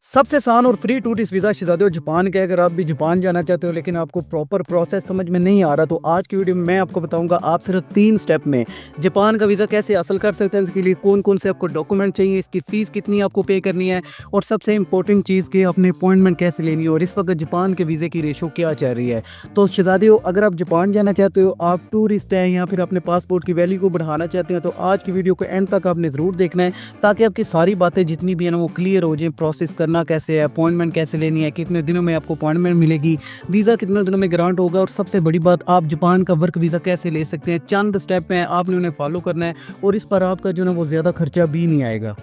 सबसे आसान और फ्री टूरिस्ट वीज़ा शहज़ादे जापान का है। अगर आप भी जापान जाना चाहते हो लेकिन आपको प्रॉपर प्रोसेस समझ में नहीं आ रहा, तो आज की वीडियो में मैं आपको बताऊंगा आप सिर्फ 3 स्टेप में जापान का वीज़ा कैसे हासिल कर सकते हैं। इसके लिए कौन-कौन से आपको डॉक्यूमेंट चाहिए, इसकी फ़ीस कितनी आपको पे करनी है और सबसे इंपॉर्टेंट चीज़ कि अपनी अपॉइंटमेंट कैसे लेनी है और इस वक्त जापान के वीज़े की रेशो क्या चल रही है। तो शहज़ादियों, अगर आप जापान जाना चाहते हो, आप टूरिस्ट हैं या फिर अपने पासपोर्ट की वैल्यू को बढ़ाना चाहते हैं, तो आज की वीडियो को एंड तक आपने ज़रूर देखना है ताकि आपकी सारी बातें जितनी भी है ना वो क्लियर हो जाए। प्रोसेस करना कैसे है, अपॉइंटमेंट कैसे लेनी है, कितने दिनों में आपको अपॉइंटमेंट मिलेगी, वीज़ा कितने दिनों में ग्रांट होगा और सबसे बड़ी बात, आप जापान का वर्क वीज़ा कैसे ले सकते हैं। चंद स्टेप हैं, आपने उन्हें फॉलो करना है और इस पर आपका जो है ना वो ज़्यादा खर्चा भी नहीं आएगा।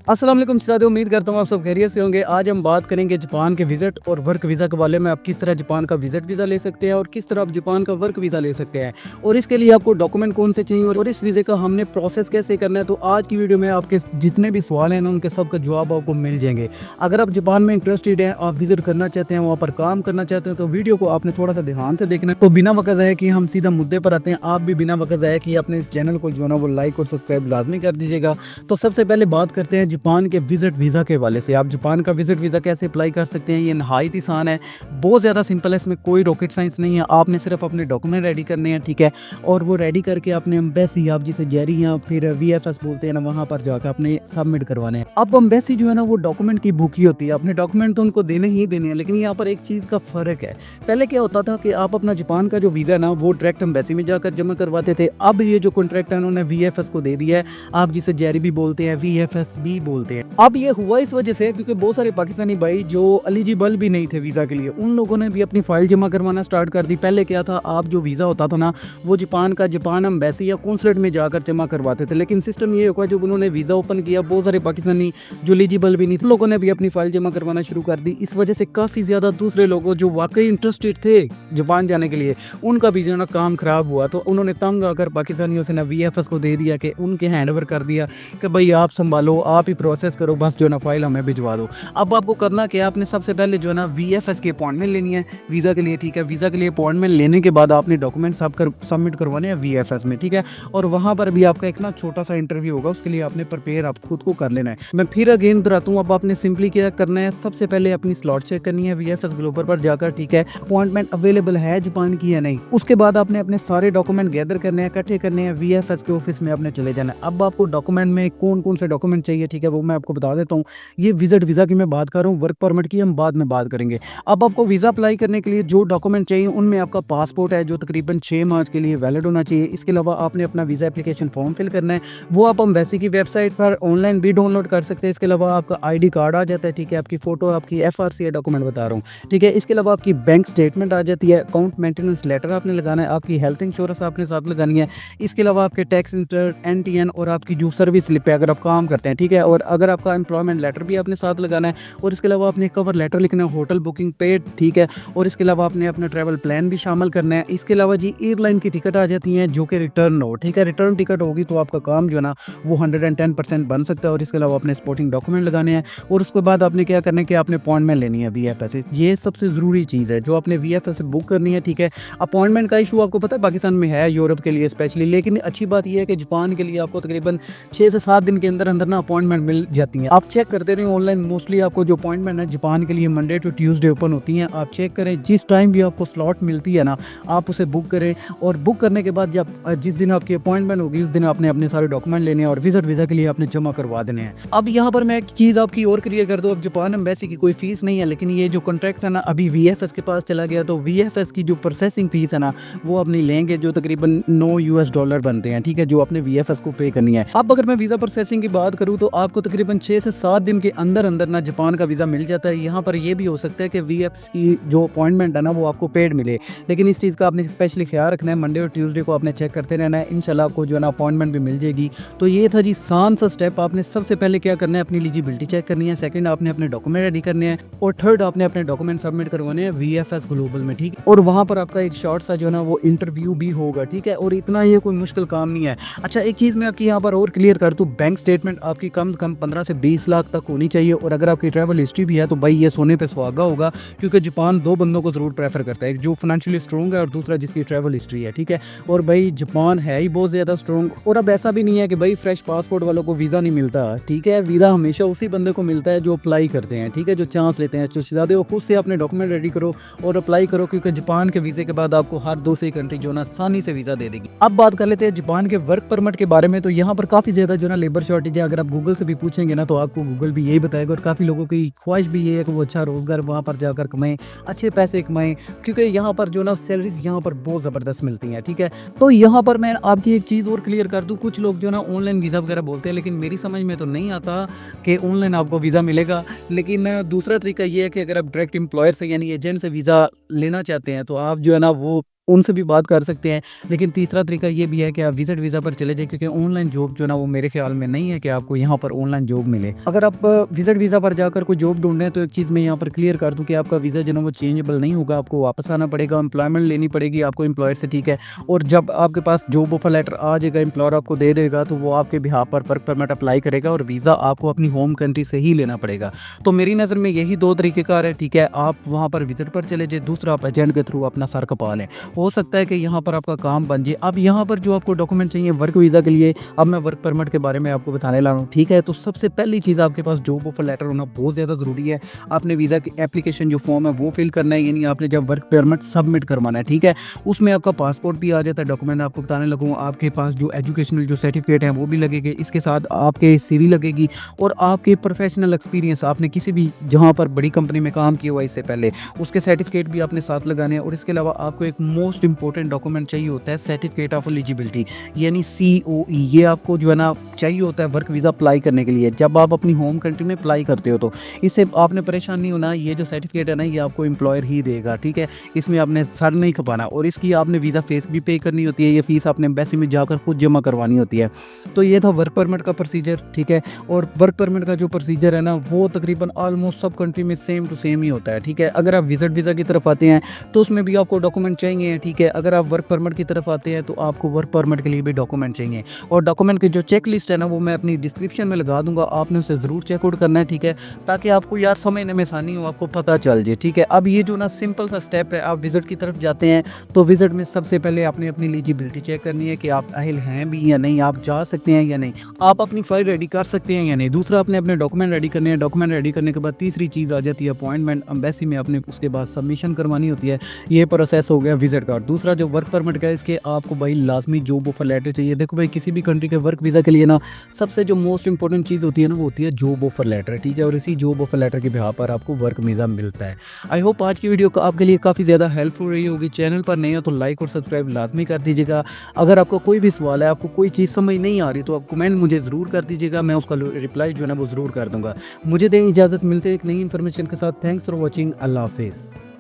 अस्सलाम वालेकुम शहज़ादे, उम्मीद करता हूँ आप सब खैरियत से होंगे। आज हम बात करेंगे जापान के विज़िट और वर्क वीज़ा के बारे में। आप किस तरह जापान का विज़िट वीज़ा ले सकते हैं और किस तरह आप जापान का वर्क वीज़ा ले सकते हैं और इसके लिए आपको डॉक्यूमेंट कौन से चाहिए और इस वीज़े का हमने प्रोसेस कैसे करना है। तो आज की वीडियो में आपके जितने भी सवाल हैं ना उनके सब का जवाब आपको मिल जाएंगे। अगर आप जापान में इंटरेस्टेड हैं, आप विज़िट करना चाहते हैं, वहाँ पर काम करना चाहते हैं, तो वीडियो को आपने थोड़ा सा ध्यान से देखना है। तो बिना वक़्त ज़ाया कि हम सीधा मुद्दे पर आते हैं। आप भी बिना वक़्त ज़ाया कि अपने इस चैनल को जो है ना वो लाइक और सब्सक्राइब लाजमी कर दीजिएगा। तो सबसे पहले बात करते हैं जापान के विज़िट वीज़ा के हवाले से। आप जापान का विज़िट वीज़ा कैसे अप्लाई कर सकते हैं, ये नहायत आसान है, बहुत ज़्यादा सिंपल है, इसमें कोई रॉकेट साइंस नहीं है। आपने सिर्फ अपने डॉक्यूमेंट रेडी करने हैं, ठीक है, और वो रेडी करके अपने एम्बेसी, आप जिसे जेरी या फिर वीएफएस बोलते हैं ना, वहाँ पर जाकर अपने सबमिट करवाने हैं। अब एम्बेसी जो है ना वो डॉक्यूमेंट की भूखी होती है, अपने डॉक्यूमेंट तो उनको देने ही देने हैं, लेकिन यहाँ पर एक चीज़ का फ़र्क है। पहले क्या होता था कि आप अपना जापान का जो वीज़ा ना वो डायरेक्ट एम्बेसी में जाकर जमा करवाते थे। अब ये जो कॉन्ट्रैक्ट है उन्होंने वीएफएस को दे दिया है, आप जिसे जेरी भी बोलते हैं, वीएफएस भी बोलते हैं। अब ये हुआ इस वजह से क्योंकि बहुत सारे पाकिस्तानी भाई जो एलिजिबल भी नहीं थे वीज़ा के लिए, उन लोगों ने भी अपनी फ़ाइल जमा करवाना स्टार्ट कर दी। पहले क्या था, आप जो वीज़ा होता था ना वो जापान एम्बेसी या कौंसलेट में जाकर जमा करवाते थे, लेकिन सिस्टम ये हुआ जब उन्होंने वीज़ा ओपन किया, बहुत सारे पाकिस्तानी जो एलिजिबल भी नहीं थे लोगों ने भी अपनी फ़ाइल जमा करवाना शुरू कर दी। इस वजह से काफ़ी ज़्यादा दूसरे लोगों जो वाकई इंटरेस्टेड थे जापान जाने के लिए, उनका भी जो ना काम ख़राब हुआ। तो उन्होंने तंग आकर पाकिस्तानियों से ना वीएफएस को दे दिया कि उनके हैंड ओवर कर दिया कि भाई आप संभालो, आप ही प्रोसेस करो, बस जो ना फ़ाइल हमें भिजवा दो। अब आपको करना क्या, आपने सबसे पहले जो है ना वीएफएस की अपॉइंटमेंट लेनी है वीज़ा के लिए, ठीक है। वीज़ा के लिए अपॉइंटमेंट लेने के बाद आपने डॉक्यूमेंट सबमिट करवाने हैं वीएफएस में, ठीक है। और वहाँ पर भी आपका एक ना छोटा सा इंटरव्यू होगा, उसके लिए आपने प्रिपेयर आप खुद को कर लेना है। मैं फिर अगेन दोहराता हूँ, अब आपने सिंपली क्या करना है, सबसे पहले अपनी स्लॉट चेक करनी है वीएफएस ग्लोबल पर जाकर, ठीक है। अपॉइंटमेंट अवेलेबल है जापान की या नहीं, उसके बाद आपने अपने सारे डॉक्यूमेंट गैदर करने हैं, इकट्ठे करने हैं, वीएफएस के ऑफिस में आपने चले जाना है। अब आपको डॉक्यूमेंट में कौन कौन से डॉक्यूमेंट चाहिए, ठीक है, वो मैं आपको बता देता हूँ। ये विजिट वीज़ा की मैं बात कर रहा हूँ, वर्क परमिट की हम बाद में बात करेंगे। अब आपको वीज़ा अप्लाई करने के लिए जो डॉक्यूमेंट चाहिए उनमें आपका पासपोर्ट है जो तकरीबन 6 माह के लिए वैलिड होना चाहिए। इसके अलावा आपने अपना वीज़ा एप्लीकेशन फॉर्म फिल करना है, वो आप एम्बेसी की वेबसाइट पर ऑनलाइन भी डाउनलोड कर सकते हैं। इसके अलावा आपका आईडी कार्ड आ जाता है, ठीक है, आपकी फ़ोटो, आपकी एफआरसी डॉक्यूमेंट बता रहा हूँ, ठीक है। इसके अलावा आपकी बैंक स्टेटमेंट आ जाती है, अकाउंट मेंटेनेंस लेटर आपने लगाना है, आपकी हेल्थ इंश्योरेंस आपने साथ लगानी है। इसके अलावा आपके टैक्स रिटर्न, एनटीएन और आपकी जो सर्विस स्लिप है अगर आप काम करते हैं, ठीक है, और अगर आपका एम्प्लॉयमेंट लेटर भी आपने साथ लगाना है। और इसके अलावा आपने कवर लेटर लिखना है, होटल बुकिंग पेड, ठीक है। और इसके अलावा आपने अपना ट्रैवल प्लान भी शामिल करना है। इसके अलावा जी एयरलाइन की टिकट आ जाती है जो कि रिटर्न हो, ठीक है। रिटर्न टिकट होगी तो आपका काम जो है ना वो 110% बन सकता है। और इसके अलावा अपने स्पोर्टिंग डॉक्यूमेंट लगाने हैं और उसके बाद आपने क्या करना है कि आपने अपॉइंटमेंट लेनी है वीएफएस से। ये सबसे ज़रूरी चीज़ है जो आपने वीएफएस से बुक करनी है, ठीक है। अपॉइंटमेंट का इशू आपको पता है पाकिस्तान में है, यूरोप के लिए स्पेशली, लेकिन अच्छी बात यह है कि जापान के लिए आपको तकरीबन 6 से 7 दिन के अंदर अंदर ना अपॉइंटमेंट मिल जाती है। आप चेक करते रहिए ऑनलाइन, मोस्टली आपको जो अपॉइंटमेंट है जापान के लिए मंडे टू ट्यूसडे ओपन होती हैं। आप चेक करें, जिस टाइम भी आपको स्लॉट मिलती है ना आप उसे बुक करें और बुक करने के बाद जब जिस दिन आपकी अपॉइंटमेंट होगी उस दिन आपने अपने सारे डॉक्यूमेंट लेने हैं और विजिट वीज़ा के लिए आपने जमा करवा देने हैं। अब यहाँ पर मैं एक चीज़ आपकी और क्लियर कर दूँ, अब जापान एम्बेसी की कोई फीस नहीं है, लेकिन ये जो कॉन्ट्रैक्ट है ना अभी वीएफएस के पास चला गया, तो वीएफएस की जो प्रोसेसिंग फीस है ना वो आप नहीं लेंगे, जो तकरीबन $9 बनते हैं, ठीक है, जो आपने वीएफएस को पे करनी है। अब अगर मैं वीज़ा प्रोसेसिंग की बात करूँ तो आपको तकरीबन 6 से 7 दिन के अंदर अंदर ना जापान का वीज़ा मिल जाता है। यहाँ पर ये भी हो सकता है कि वीएफएस की जो अपॉइंटमेंट है ना वो आपको पेड मिले, लेकिन इस चीज़ का आपने स्पेशली ख्याल रखना है। मंडे और ट्यूसडे को आपने चेक करते रहना है, इंशाल्लाह आपको जो है ना अपॉइंटमेंट भी मिल जाएगी। तो ये था जी आसान सा स्टेप। आपने सबसे पहले क्या करना है, अपनी एलिजिबिलिटी चेक करनी है, सेकंड आपने अपने डॉक्यूमेंट रेडी करने हैं और थर्ड आपने अपने डॉक्यूमेंट सबमिट करवाने हैं वीएफएस ग्लोबल में, ठीक है। और वहाँ पर आपका एक शॉर्ट सा जो है ना वो इंटरव्यू भी होगा, ठीक है। और इतना ये कोई मुश्किल काम नहीं है। अच्छा, एक चीज़ मैं आपकी यहाँ पर और क्लियर कर दूँ, बैंक स्टेटमेंट आपकी कम से कम 15 से 20 लाख तक होनी चाहिए। और अगर आपकी ट्रैवल हिस्ट्री भी है तो भाई ये सोने पे सुहागा होगा, क्योंकि जापान दो बंदों को ज़रूर प्रेफर करता है, एक जो फाइनेंशियली स्ट्रॉन्ग है और दूसरा जिसकी ट्रैवल हिस्ट्री है, ठीक है। और भाई जापान है ही बहुत ज़्यादा स्ट्रॉन्ग। और अब ऐसा भी नहीं है कि भाई फ्रेश पासपोर्ट वालों को वीज़ा नहीं मिलता, ठीक है। वीज़ा हमेशा उसी बंदे को मिलता है जो अप्लाई करते हैं, ठीक है, जो चांस लेते हैं। तो ज़्यादा वो खुद से अपने डॉक्यूमेंट रेडी करो और अप्लाई करो, क्योंकि जापान के वीज़े के बाद आपको हर दूसरी कंट्री जो ना आसानी से वीज़ा दे देगी। अब बात कर लेते हैं जापान के वर्क परमिट के बारे में। तो यहाँ पर काफ़ी ज़्यादा जो ना लेबर शॉर्टेज है। अगर आप गूगल से भी पूछेंगे ना तो आपको गूगल भी यही बताएगा। और काफ़ी लोगों की ख्वाहिश भी ये है कि वो अच्छा रोज़गार वहाँ पर जाकर कमाएं, अच्छे पैसे कमाएं, क्योंकि यहाँ पर जो ना सैलरीज यहाँ पर बहुत ज़बरदस्त मिलती हैं, ठीक है। तो यहाँ पर मैं आपकी एक चीज़ और क्लियर कर दूँ, कुछ लोग जो ना ऑनलाइन वीज़ा वगैरह बोलते हैं, लेकिन मेरी समझ में तो नहीं आता कि ऑनलाइन आपको वीज़ा मिलेगा। लेकिन दूसरा तरीका ये है कि अगर आप डायरेक्ट एम्प्लॉयर से यानी एजेंट से वीज़ा लेना चाहते हैं तो आप जो है ना वो उनसे भी बात कर सकते हैं। लेकिन तीसरा तरीका ये भी है कि आप विजिट वीज़ा पर चले जाएं, क्योंकि ऑनलाइन जॉब जो ना वो मेरे ख्याल में नहीं है कि आपको यहाँ पर ऑनलाइन जॉब मिले। अगर आप विजिट वीज़ा पर जाकर कोई जॉब ढूंढ रहे हैं तो एक चीज़ मैं यहाँ पर क्लियर कर दूँ कि आपका वीज़ा जो ना वो चेंजेबल नहीं होगा, आपको वापस आना पड़ेगा, एम्प्लॉयमेंट लेनी पड़ेगी आपको एम्प्लॉयर से, ठीक है। और जब आपके पास जॉब ऑफर लेटर आ जाएगा, एम्प्लॉयर आपको दे देगा, तो वो आपके बिहाफ पर वर्क परमिट अप्लाई करेगा और वीज़ा आपको अपनी होम कंट्री से ही लेना पड़ेगा। तो मेरी नज़र में यही दो तरीक़ेकार है, ठीक है। आप वहाँ पर विजिट पर चले जाए, दूसरा आप एजेंट के थ्रू अपना सर कपा लें, हो सकता है कि यहाँ पर आपका काम बन जाए। अब यहाँ पर जो आपको डॉक्यूमेंट चाहिए वर्क वीज़ा के लिए, अब मैं वर्क परमिट के बारे में आपको बताने लगा हूँ, ठीक है। तो सबसे पहली चीज़ आपके पास जॉब ऑफर लेटर होना बहुत ज़्यादा ज़रूरी है। आपने वीज़ा की एप्लीकेशन जो फॉर्म है वो फिल करना है, यानी आपने जब वर्क परमिट सबमिट करवाना है, ठीक है। उसमें आपका पासपोर्ट भी आ जाता है। डॉक्यूमेंट आपको बताने लगूँ, आपके पास जो एजुकेशनल जो सर्टिफिकेट हैं वो भी लगेंगे, इसके साथ आपके CV लगेगी और आपके प्रोफेशनल एक्सपीरियंस, आपने किसी भी जहाँ पर बड़ी कंपनी में काम किया हुआ इससे पहले, उसके सर्टिफिकेट भी आपने साथ लगाने हैं। और इसके अलावा आपको एक मोस्ट इंपॉर्टेंट डॉक्यूमेंट चाहिए होता है, सर्टिफिकेट ऑफ एलिजिबिलिटी यानी COE। ये आपको जो है ना चाहिए होता है वर्क वीज़ा अप्लाई करने के लिए। जब आप अपनी होम कंट्री में अप्लाई करते हो तो इससे आपने परेशान नहीं होना, ये जो सर्टिफिकेट है ना ये आपको एम्प्लॉयर ही देगा, ठीक है। इसमें आपने सर नहीं खपाना और इसकी आपने वीज़ा फीस भी पे करनी होती है। ये फीस आपने एम्बेसी में जाकर खुद जमा करवानी होती है। तो ये था वर्क परमिट का प्रोसीजर, ठीक है। और वर्क परमिट का जो प्रोसीजर है ना वो तकरीबन ऑलमोस्ट सब कंट्री में सेम टू सेम ही होता है, ठीक है। अगर आप विजिट वीज़ा की तरफ आते हैं तो उसमें भी आपको डॉक्यूमेंट चाहिए, ठीक है। अगर आप वर्क परमिट की तरफ आते हैं तो आपको वर्क परमिट के लिए भी डॉक्यूमेंट चाहिए। और डॉक्यूमेंट की जो चेक लिस्ट है ना वो मैं अपनी डिस्क्रिप्शन में लगा दूंगा, आपने उसे ज़रूर चेकआउट करना है, ठीक है, ताकि आपको यार समझने में आसानी हो, आपको पता चल जाए, ठीक है। अब ये जो ना सिंपल सा स्टेप है, आप विजिट की तरफ जाते हैं तो विजिट में सबसे पहले आपने अपनी एलिजिबिलिटी चेक करनी है कि आप अहल हैं भी या नहीं, आप जा सकते हैं या नहीं, आप अपनी फाइल रेडी कर सकते हैं या नहीं। दूसरा आपने अपने डॉक्यूमेंट रेडी करने हैं। डॉक्यूमेंट रेडी करने के बाद तीसरी चीज़ आ जाती है अपॉइंटमेंट, एम्बेसी में आपने उसके बाद सबमिशन करवानी होती है। ये प्रोसेस हो गया विजिट का। दूसरा जो वर्क परमिट का है इसके आपको भाई लाजमी जॉब ऑफर लेटर चाहिए। देखो भाई किसी भी कंट्री के वर्क वीज़ा के लिए ना सबसे जो मोस्ट इंपॉर्टेंट चीज़ होती है ना वो होती है जॉब ऑफर लेटर, ठीक है। और इसी जॉब ऑफर लेटर के बिहाफ पर आपको वर्क वीज़ा मिलता है। आई होप आज की वीडियो आपके लिए काफ़ी ज़्यादा हेल्पफुल रही होगी। चैनल पर नए हो तो लाइक और सब्सक्राइब लाजमी कर दीजिएगा। अगर आपको कोई भी सवाल है, आपको कोई चीज़ समझ नहीं आ रही तो आप कमेंट मुझे ज़रूर कर दीजिएगा, मैं उसका रिप्लाई जो है ना वो ज़रूर कर दूँगा। मुझे दें इजाज़त, मिलते हैं एक नई इन्फॉर्मेशन के साथ। Thanks for watching. अल्लाह हाफिज़।